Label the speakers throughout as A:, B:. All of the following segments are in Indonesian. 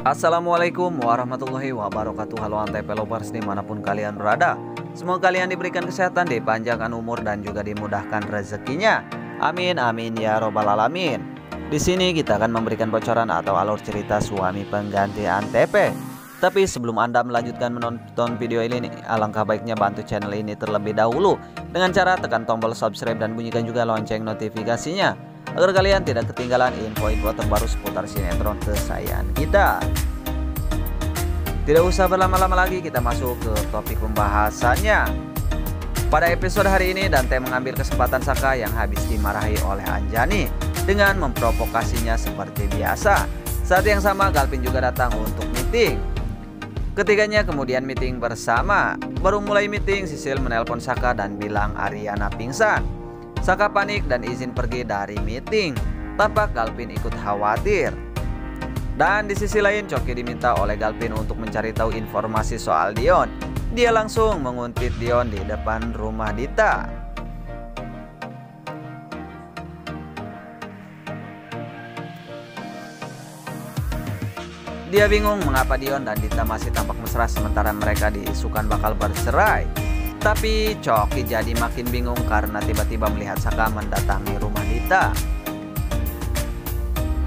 A: Assalamualaikum warahmatullahi wabarakatuh. Halo Antep Lovers dimanapun kalian berada. Semoga kalian diberikan kesehatan, dipanjangkan umur dan juga dimudahkan rezekinya. Amin amin ya robbal alamin. Di sini kita akan memberikan bocoran atau alur cerita suami pengganti Antep. Tapi sebelum Anda melanjutkan menonton video ini, alangkah baiknya bantu channel ini terlebih dahulu dengan cara tekan tombol subscribe dan bunyikan juga lonceng notifikasinya, agar kalian tidak ketinggalan info-info terbaru seputar sinetron kesayangan kita. Tidak usah berlama-lama lagi, kita masuk ke topik pembahasannya. Pada episode hari ini, Dante mengambil kesempatan Saka yang habis dimarahi oleh Anjani dengan memprovokasinya seperti biasa. Saat yang sama, Galvin juga datang untuk meeting. Ketiganya kemudian meeting bersama. Baru mulai meeting, Sisil menelpon Saka dan bilang Ariana pingsan. Saka panik dan izin pergi dari meeting. Tampak Galvin ikut khawatir. Dan di sisi lain, Coki diminta oleh Galvin untuk mencari tahu informasi soal Dion. Dia langsung menguntit Dion di depan rumah Dita. Dia bingung mengapa Dion dan Dita masih tampak mesra sementara mereka diisukan bakal bercerai. Tapi Coki jadi makin bingung karena tiba-tiba melihat Saka mendatangi rumah Dita.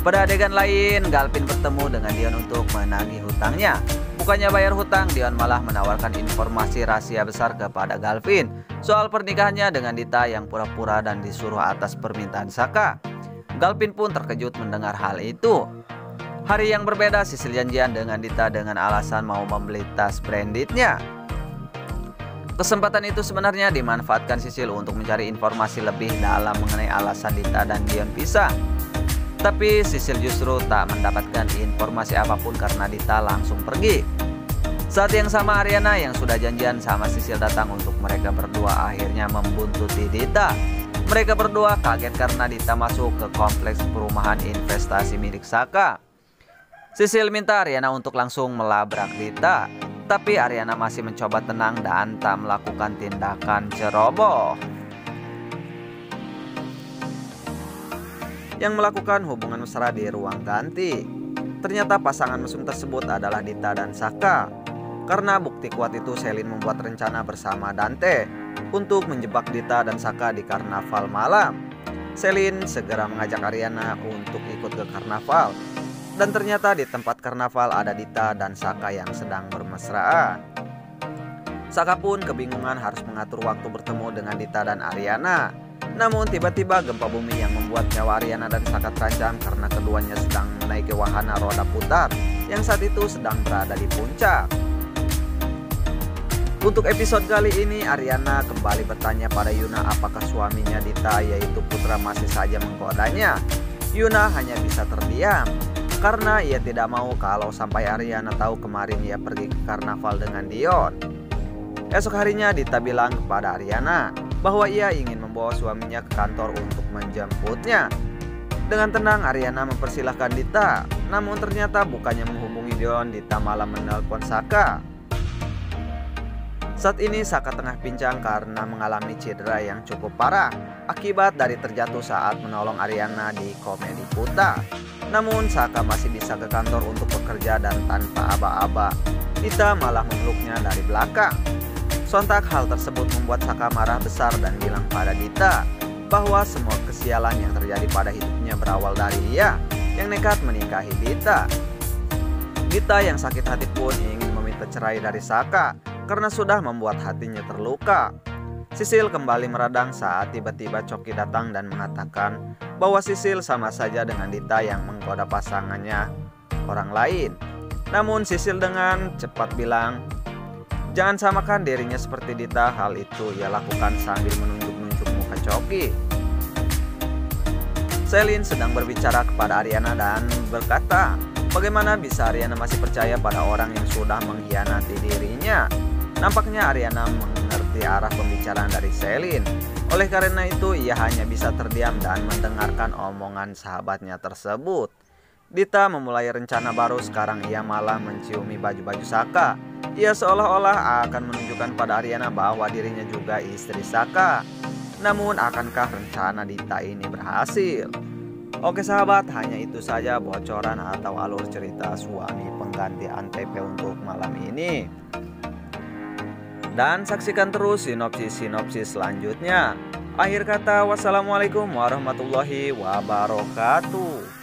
A: Pada adegan lain, Galvin bertemu dengan Dion untuk menagih hutangnya. Bukannya bayar hutang, Dion malah menawarkan informasi rahasia besar kepada Galvin soal pernikahannya dengan Dita yang pura-pura dan disuruh atas permintaan Saka. Galvin pun terkejut mendengar hal itu. Hari yang berbeda, Sisil janjian dengan Dita dengan alasan mau membeli tas brandednya. Kesempatan itu sebenarnya dimanfaatkan Sisil untuk mencari informasi lebih dalam mengenai alasan Dita dan Dion pisah. Tapi Sisil justru tak mendapatkan informasi apapun karena Dita langsung pergi. Saat yang sama, Ariana yang sudah janjian sama Sisil datang untuk mereka berdua akhirnya membuntuti Dita. Mereka berdua kaget karena Dita masuk ke kompleks perumahan investasi milik Saka. Sisil minta Ariana untuk langsung melabrak Dita, tapi Ariana masih mencoba tenang dan tak melakukan tindakan ceroboh. Yang melakukan hubungan mesra di ruang ganti. Ternyata pasangan mesum tersebut adalah Dita dan Saka. Karena bukti kuat itu, Selin membuat rencana bersama Dante untuk menjebak Dita dan Saka di karnaval malam. Selin segera mengajak Ariana untuk ikut ke karnaval. Dan ternyata di tempat karnaval ada Dita dan Saka yang sedang bermesraan. Saka pun kebingungan harus mengatur waktu bertemu dengan Dita dan Ariana. Namun tiba-tiba gempa bumi yang membuat nyawa Ariana dan Saka terancam karena keduanya sedang menaiki wahana roda putar yang saat itu sedang berada di puncak. Untuk episode kali ini, Ariana kembali bertanya pada Yuna apakah suaminya Dita yaitu Putra masih saja menggodanya. Yuna hanya bisa terdiam karena ia tidak mau kalau sampai Ariana tahu kemarin ia pergi ke karnaval dengan Dion. Esok harinya Dita bilang kepada Ariana bahwa ia ingin membawa suaminya ke kantor untuk menjemputnya. Dengan tenang Ariana mempersilahkan Dita, namun ternyata bukannya menghubungi Dion, Dita malah menelpon Saka. Saat ini Saka tengah pincang karena mengalami cedera yang cukup parah akibat dari terjatuh saat menolong Ariana di komedi putar. Namun Saka masih bisa ke kantor untuk bekerja dan tanpa aba-aba. Dita malah memeluknya dari belakang. Sontak hal tersebut membuat Saka marah besar dan bilang pada Dita bahwa semua kesialan yang terjadi pada hidupnya berawal dari ia yang nekat menikahi Dita. Dita yang sakit hati pun ingin meminta cerai dari Saka karena sudah membuat hatinya terluka. Sisil kembali meradang saat tiba-tiba Coki datang dan mengatakan bahwa Sisil sama saja dengan Dita yang menggoda pasangannya orang lain. Namun Sisil dengan cepat bilang, jangan samakan dirinya seperti Dita, hal itu ia lakukan sambil menunjuk-nunjuk muka Coki. Selin sedang berbicara kepada Ariana dan berkata, bagaimana bisa Ariana masih percaya pada orang yang sudah mengkhianati dirinya? Nampaknya Ariana mengerti arah pembicaraan dari Selin. Oleh karena itu ia hanya bisa terdiam dan mendengarkan omongan sahabatnya tersebut. Dita memulai rencana baru, sekarang ia malah menciumi baju-baju Saka. Ia seolah-olah akan menunjukkan pada Ariana bahwa dirinya juga istri Saka. Namun akankah rencana Dita ini berhasil? Oke sahabat, hanya itu saja bocoran atau alur cerita suami mengganti Antv untuk malam ini. Dan saksikan terus sinopsis selanjutnya. Akhir kata, wassalamualaikum warahmatullahi wabarakatuh.